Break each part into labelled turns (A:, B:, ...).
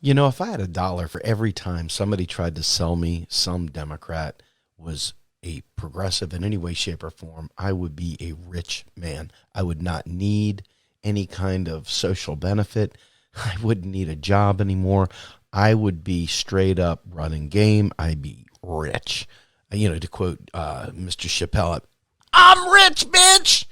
A: You know, if I had a dollar for every time somebody tried to sell me some Democrat was a progressive in any way, shape, or form, I would be a rich man. I would not need any kind of social benefit. I wouldn't need a job anymore. I would be straight up running game. I'd be rich. You know, to quote Mr. Chappelle, I'm rich, bitch.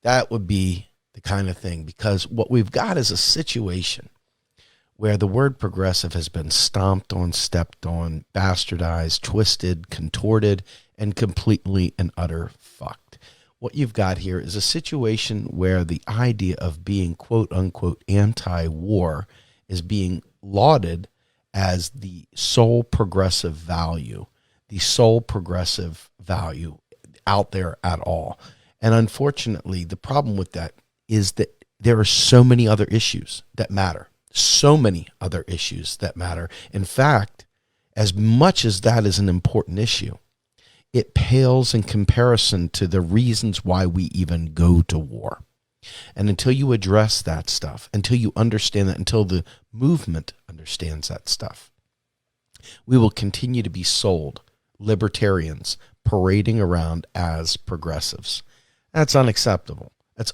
A: That would be the kind of thing, because what we've got is a situation where the word progressive has been stomped on, stepped on, bastardized, twisted, contorted, and completely and utter fucked. What you've got here is a situation where the idea of being quote unquote anti-war is being lauded as the sole progressive value, out there at all. And unfortunately, the problem with that is that there are so many other issues that matter. So many other issues that matter. In fact, as much as that is an important issue, it pales in comparison to the reasons why we even go to war. And until you address that stuff, until you understand that, until the movement understands that stuff, we will continue to be sold libertarians parading around as progressives. That's unacceptable. That's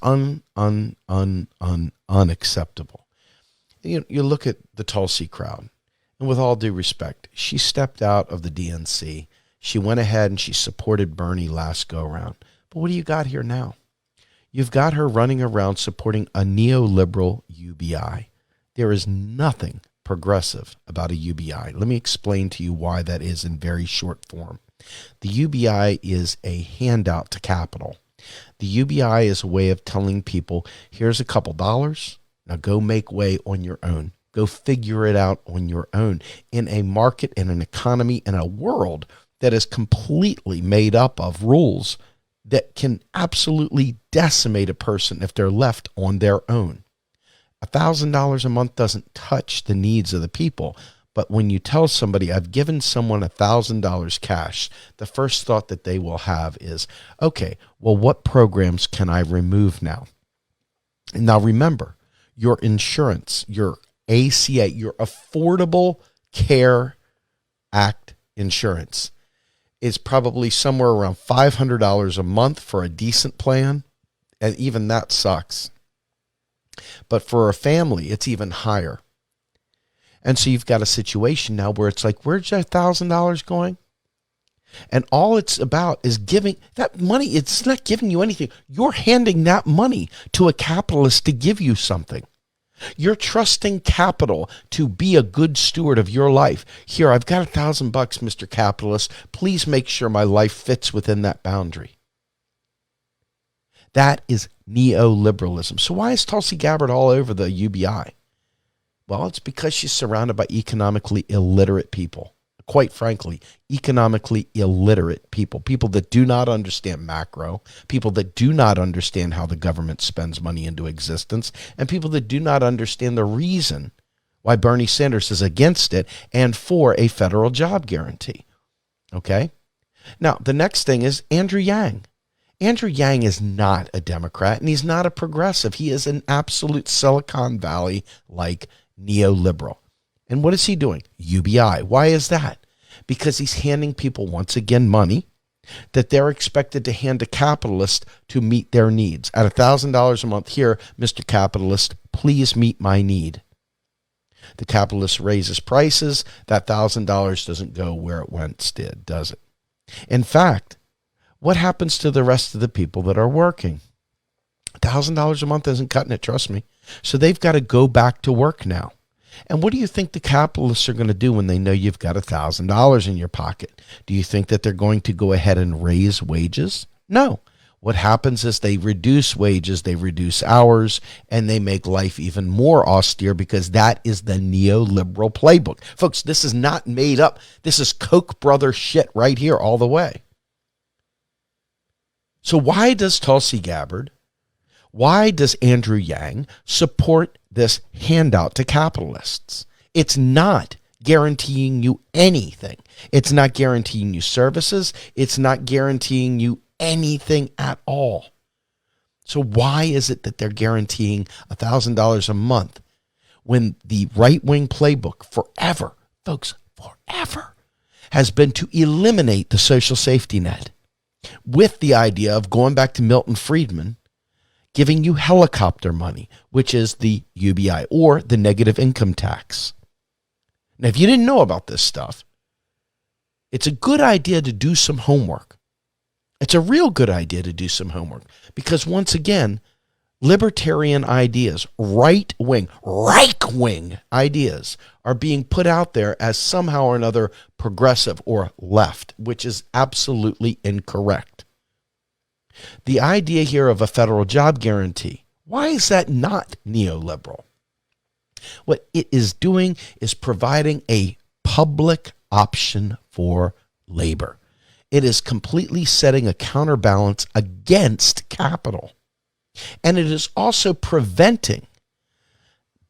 A: unacceptable. You look at the Tulsi crowd, and with all due respect, she stepped out of the DNC. She went ahead and she supported Bernie last go around. But what do you got here now? You've got her running around supporting a neoliberal UBI. There is nothing progressive about a UBI. Let me explain to you why that is in very short form. The UBI is a handout to capital. The UBI is a way of telling people, here's a couple dollars. Now go make way on your own. Go figure it out on your own in a market, in an economy, in a world that is completely made up of rules that can absolutely decimate a person if they're left on their own. $1,000 a month doesn't touch the needs of the people. But when you tell somebody, I've given someone $1,000 cash, the first thought that they will have is, okay, well, what programs can I remove now? And now remember, your insurance, your ACA, your Affordable Care Act insurance is probably somewhere around $500 a month for a decent plan. And even that sucks. But for a family, it's even higher. And so you've got a situation now where it's like, where's that $1,000 going? And all it's about is giving that money. It's not giving you anything. You're handing that money to a capitalist to give you something. You're trusting capital to be a good steward of your life. Here, I've got $1,000, Mr. Capitalist. Please make sure my life fits within that boundary. That is neoliberalism. So why is Tulsi Gabbard all over the UBI? Well, it's because she's surrounded by economically illiterate people. Quite frankly, economically illiterate people. People that do not understand macro. People that do not understand how the government spends money into existence. And people that do not understand the reason why Bernie Sanders is against it and for a federal job guarantee. Okay? Now, the next thing is Andrew Yang. Andrew Yang is not a Democrat, and he's not a progressive. He is an absolute Silicon Valley-like neoliberal. And what is he doing? UBI. Why is that? Because he's handing people, once again, money that they're expected to hand to capitalists to meet their needs. At $1,000 a month, here, Mr. Capitalist, please meet my need. The capitalist raises prices. That $1,000 doesn't go where it once did, does it? In fact, what happens to the rest of the people that are working? $1,000 a month isn't cutting it, trust me. So they've got to go back to work now. And what do you think the capitalists are going to do when they know you've got $1,000 in your pocket? Do you think that they're going to go ahead and raise wages? No. What happens is they reduce wages, they reduce hours, and they make life even more austere because that is the neoliberal playbook. Folks, this is not made up. This is Koch brother shit right here all the way. So why does Tulsi Gabbard, why does Andrew Yang support this handout to capitalists? It's not guaranteeing you anything. It's not guaranteeing you services. It's not guaranteeing you anything at all. So why is it that they're guaranteeing $1,000 a month when the right-wing playbook forever, folks, forever, has been to eliminate the social safety net with the idea of going back to Milton Friedman, giving you helicopter money, which is the UBI or the negative income tax. Now, if you didn't know about this stuff, it's a good idea to do some homework. It's a real good idea to do some homework because, once again, libertarian ideas, right-wing ideas are being put out there as somehow or another progressive or left, which is absolutely incorrect. The idea here of a federal job guarantee, why is that not neoliberal? What it is doing is providing a public option for labor. It is completely setting a counterbalance against capital. And it is also preventing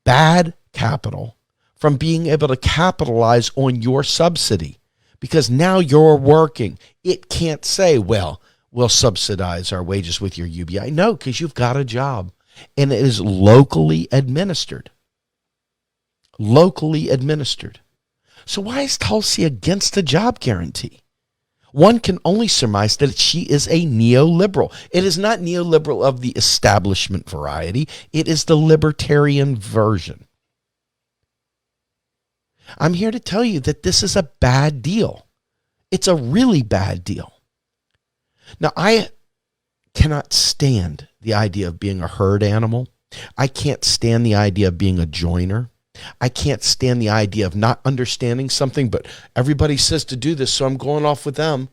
A: bad capital from being able to capitalize on your subsidy. Because now you're working. It can't say, well, we'll subsidize our wages with your UBI. No, because you've got a job. And it is locally administered. Locally administered. So why is Tulsi against the job guarantee? One can only surmise that she is a neoliberal. It is not neoliberal of the establishment variety. It is the libertarian version. I'm here to tell you that this is a bad deal. It's a really bad deal. Now, I cannot stand the idea of being a herd animal. I can't stand the idea of being a joiner. I can't stand the idea of not understanding something, but everybody says to do this, so I'm going off with them.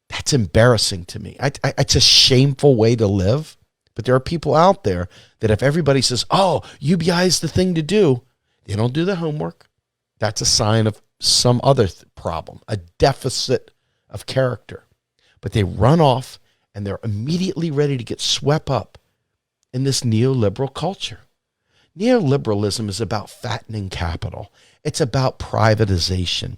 A: That's embarrassing to me. It's a shameful way to live. But there are people out there that if everybody says, oh, UBI is the thing to do, they don't do the homework. That's a sign of some other problem, a deficit of character. But they run off and they're immediately ready to get swept up in this neoliberal culture. Neoliberalism is about fattening capital. It's about privatization.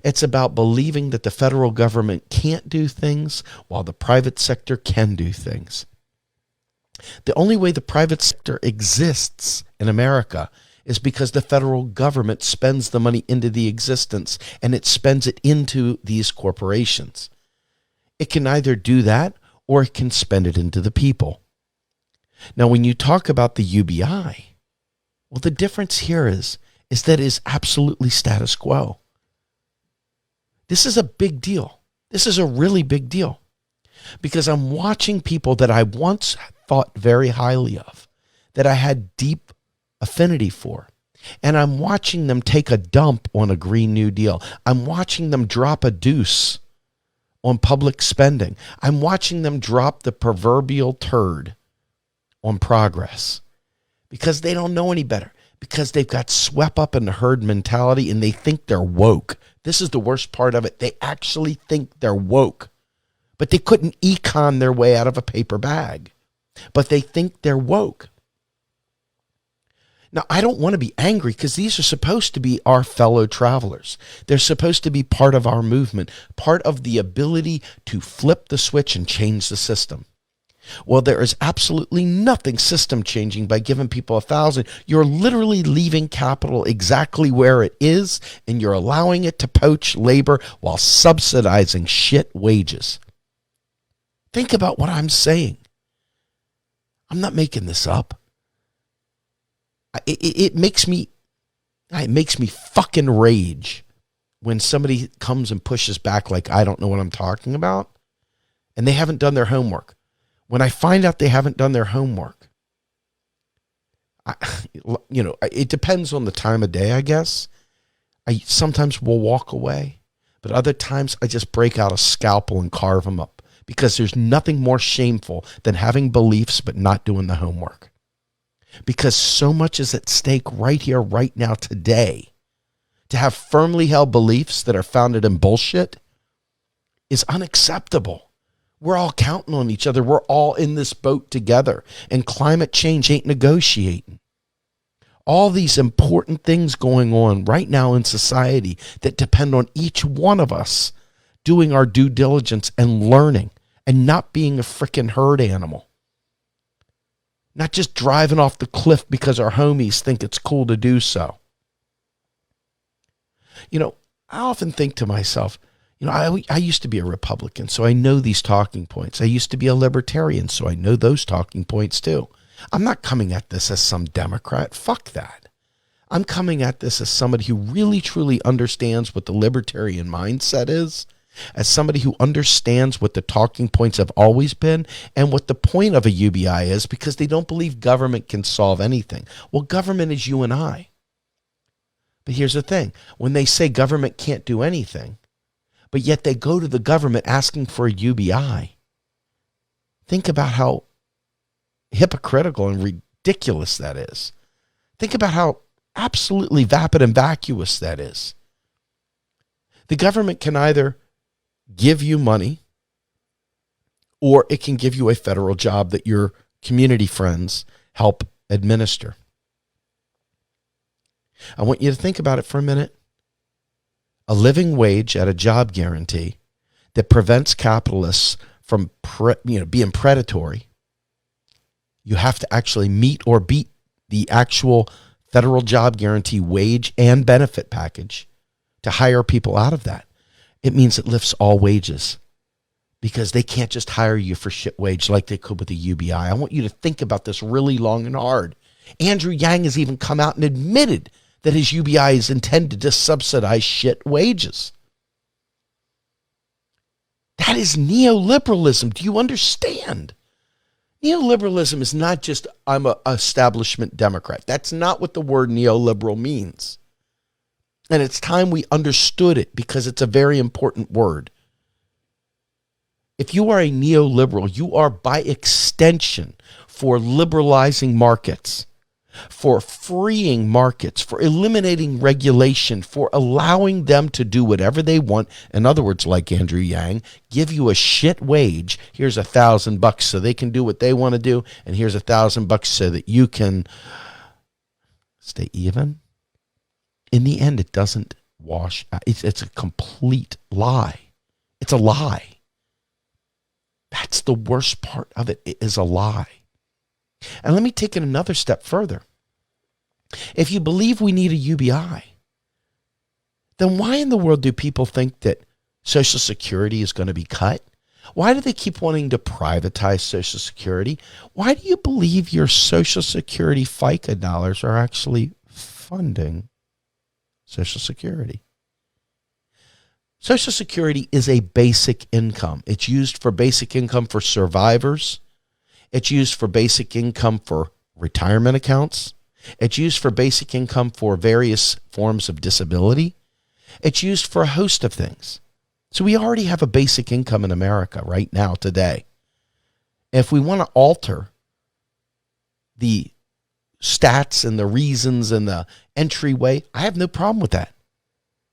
A: It's about believing that the federal government can't do things while the private sector can do things. The only way the private sector exists in America is because the federal government spends the money into the existence and it spends it into these corporations. It can either do that or it can spend it into the people. Now, when you talk about the UBI, well, the difference here is that it is absolutely status quo. This is a big deal. This is a really big deal because I'm watching people that I once thought very highly of, that I had deep affinity for, and I'm watching them take a dump on a Green New Deal. I'm watching them drop a deuce on public spending. I'm watching them drop the proverbial turd on progress. Because they don't know any better. Because they've got swept up in the herd mentality and they think they're woke. This is the worst part of it. They actually think they're woke. But they couldn't econ their way out of a paper bag. But they think they're woke. Now, I don't want to be angry because these are supposed to be our fellow travelers. They're supposed to be part of our movement, part of the ability to flip the switch and change the system. Well, there is absolutely nothing system changing by giving people $1,000. You're literally leaving capital exactly where it is, and you're allowing it to poach labor while subsidizing shit wages. Think about what I'm saying. I'm not making this up. It makes me fucking rage when somebody comes and pushes back like I don't know what I'm talking about, and they haven't done their homework. When I find out they haven't done their homework, it depends on the time of day, I guess. I sometimes will walk away, but other times I just break out a scalpel and carve them up because there's nothing more shameful than having beliefs but not doing the homework. Because so much is at stake right here, right now, today. To have firmly held beliefs that are founded in bullshit is unacceptable. We're all counting on each other. We're all in this boat together. And climate change ain't negotiating. All these important things going on right now in society that depend on each one of us doing our due diligence and learning and not being a frickin' herd animal. not just driving off the cliff because our homies think it's cool to do so. I often think to myself, I used to be a Republican, so I know these talking points. I used to be a Libertarian, so I know those talking points too. I'm not coming at this as some Democrat. Fuck that. I'm coming at this as somebody who really, truly understands what the libertarian mindset is, as somebody who understands what the talking points have always been and what the point of a UBI is, because they don't believe government can solve anything. Well, government is you and I. But here's the thing. When they say government can't do anything, but yet they go to the government asking for a UBI, think about how hypocritical and ridiculous that is. Think about how absolutely vapid and vacuous that is. The government can either give you money, or it can give you a federal job that your community friends help administer. I want you to think about it for a minute. A living wage at a job guarantee that prevents capitalists from being predatory. You have to actually meet or beat the actual federal job guarantee wage and benefit package to hire people out of that. It means it lifts all wages, because they can't just hire you for shit wage like they could with the UBI. I want you to think about this really long and hard. Andrew Yang has even come out and admitted that his UBI is intended to subsidize shit wages. That is neoliberalism. Do you understand? Neoliberalism is not just, I'm an establishment Democrat. That's not what the word neoliberal means. And it's time we understood it, because it's a very important word. If you are a neoliberal, you are by extension for liberalizing markets, for freeing markets, for eliminating regulation, for allowing them to do whatever they want. In other words, like Andrew Yang, give you a shit wage. Here's $1,000 so they can do what they want to do, and here's $1,000 so that you can stay even. In the end, it doesn't wash out. It's a complete lie. It's a lie. That's the worst part of it. It is a lie. And let me take it another step further. If you believe we need a UBI, then why in the world do people think that Social Security is going to be cut? Why do they keep wanting to privatize Social Security? Why do you believe your Social Security FICA dollars are actually funding Social Security? Social Security is a basic income. It's used for basic income for survivors. It's used for basic income for retirement accounts. It's used for basic income for various forms of disability. It's used for a host of things. So we already have a basic income in America right now, today. If we want to alter the stats and the reasons and the entryway, I have no problem with that.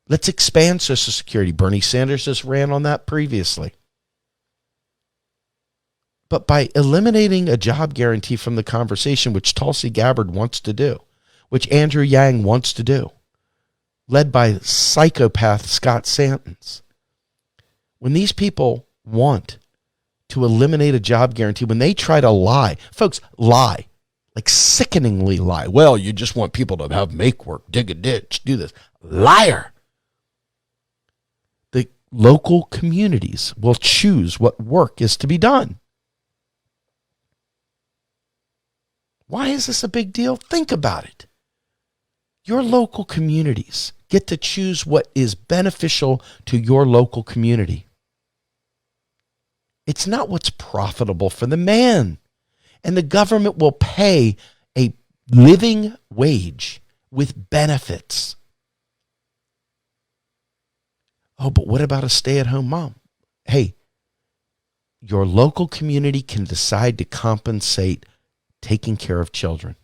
A: Let's expand Social Security. Bernie Sanders just ran on that previously. But by eliminating a job guarantee from the conversation, which Tulsi Gabbard wants to do, which Andrew Yang wants to do, led by psychopath Scott Santens, when these people want to eliminate a job guarantee, when they try to lie, folks, lie, like sickeningly lie. Well, you just want people to have make work, dig a ditch, do this. Liar. The local communities will choose what work is to be done. Why is this a big deal? Think about it. Your local communities get to choose what is beneficial to your local community. It's not what's profitable for the man. And the government will pay a living wage with benefits. Oh, but what about a stay-at-home mom? Hey, your local community can decide to compensate taking care of children.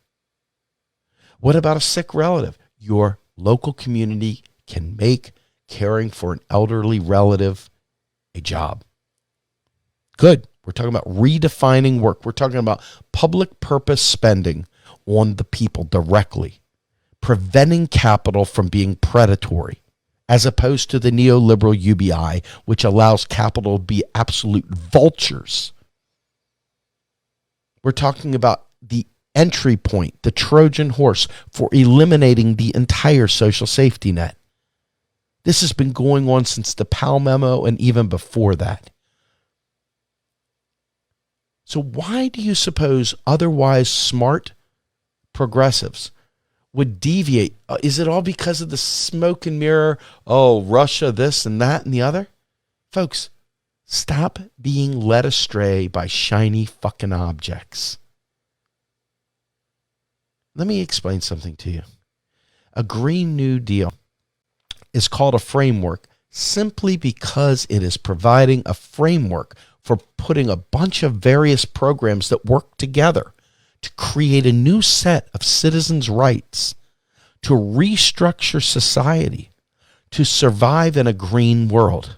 A: What about a sick relative? Your local community can make caring for an elderly relative a job. Good. We're talking about redefining work. We're talking about public purpose spending on the people directly, preventing capital from being predatory, as opposed to the neoliberal UBI, which allows capital to be absolute vultures. We're talking about the entry point, the Trojan horse for eliminating the entire social safety net. This has been going on since the Powell memo and even before that. So why do you suppose otherwise smart progressives would deviate? Is it all because of the smoke and mirror? Oh, Russia, this and that and the other? Folks, stop being led astray by shiny fucking objects. Let me explain something to you. A Green New Deal is called a framework simply because it is providing a framework for putting a bunch of various programs that work together to create a new set of citizens' rights, to restructure society, to survive in a green world,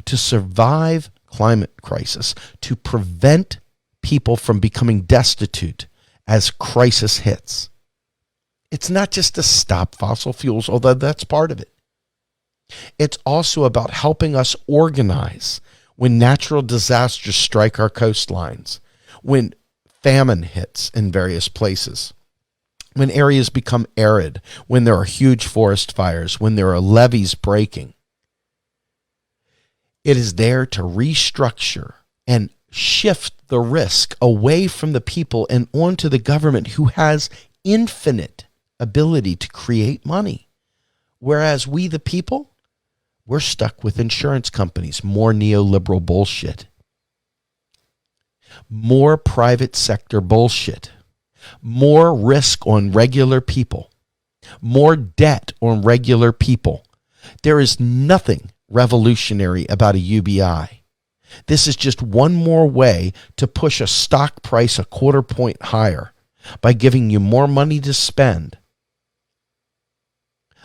A: to survive climate crisis, to prevent people from becoming destitute as crisis hits. It's not just to stop fossil fuels, although that's part of it. It's also about helping us organize when natural disasters strike our coastlines, when famine hits in various places, when areas become arid, when there are huge forest fires, when there are levees breaking. It is there to restructure and shift the risk away from the people and onto the government, who has infinite ability to create money. Whereas we, the people, we're stuck with insurance companies, more neoliberal bullshit, more private sector bullshit, more risk on regular people, more debt on regular people. There is nothing revolutionary about a UBI. This is just one more way to push a stock price a quarter point higher by giving you more money to spend.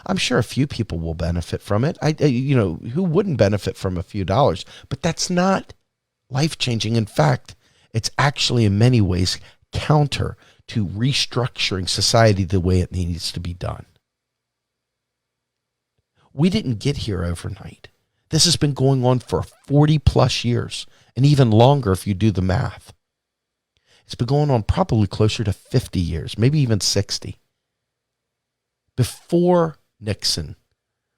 A: I'm sure a few people will benefit from it. Who wouldn't benefit from a few dollars? But that's not life-changing. In fact, it's actually in many ways counter to restructuring society the way it needs to be done. We didn't get here overnight. This has been going on for 40 plus years, and even longer if you do the math. It's been going on probably closer to 50 years, maybe even 60. Before Nixon,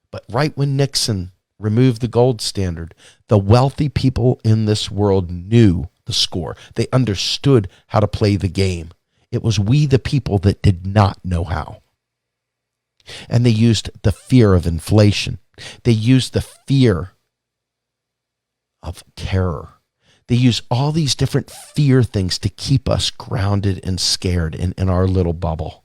A: but right when Nixon removed the gold standard, the wealthy people in this world knew the score. They understood how to play the game. It was we, the people, that did not know how. And they used the fear of inflation. They used the fear of terror. They use all these different fear things to keep us grounded and scared in our little bubble.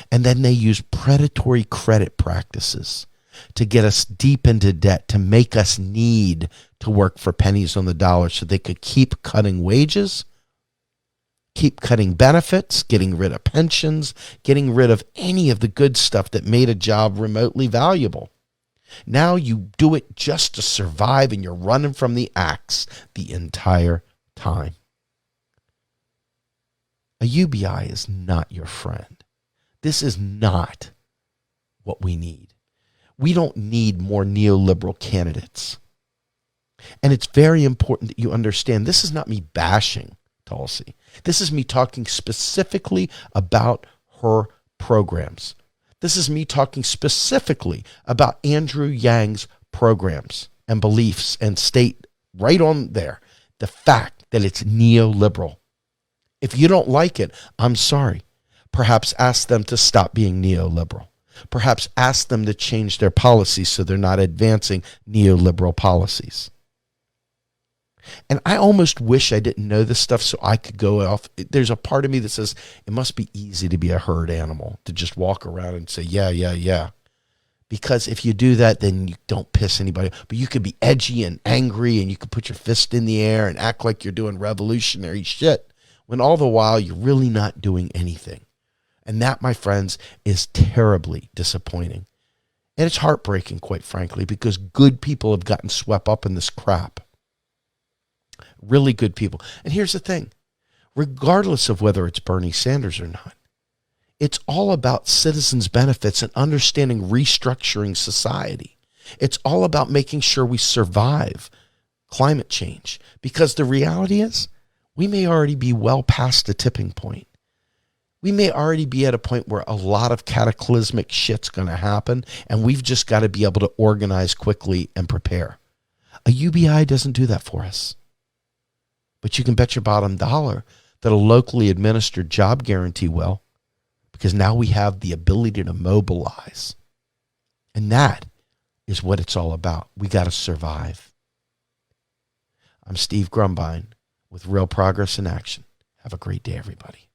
A: And then they use predatory credit practices to get us deep into debt, to make us need to work for pennies on the dollar so they could keep cutting wages, keep cutting benefits, getting rid of pensions, getting rid of any of the good stuff that made a job remotely valuable. Now you do it just to survive, and you're running from the axe the entire time. A UBI is not your friend. This is not what we need. We don't need more neoliberal candidates. And it's very important that you understand this is not me bashing Tulsi. This is me talking specifically about her programs. This is me talking specifically about Andrew Yang's programs and beliefs and state right on there. The fact that it's neoliberal. If you don't like it, I'm sorry. Perhaps ask them to stop being neoliberal. Perhaps ask them to change their policies so they're not advancing neoliberal policies. And I almost wish I didn't know this stuff so I could go off. There's a part of me that says it must be easy to be a herd animal, to just walk around and say, yeah. Because if you do that, then you don't piss anybody. But you could be edgy and angry, and you could put your fist in the air and act like you're doing revolutionary shit, when all the while you're really not doing anything. And that, my friends, is terribly disappointing. And it's heartbreaking, quite frankly, because good people have gotten swept up in this crap. Really good people. And here's the thing. Regardless of whether it's Bernie Sanders or not, it's all about citizens' benefits and understanding restructuring society. It's all about making sure we survive climate change. Because the reality is, We may already be well past the tipping point. We may already be at a point where a lot of cataclysmic shit's going to happen, and we've just got to be able to organize quickly and prepare. A UBI doesn't do that for us. But you can bet your bottom dollar that a locally administered job guarantee will, because now we have the ability to mobilize. And that is what it's all about. We got to survive. I'm Steve Grumbine with Real Progress in Action. Have a great day, everybody.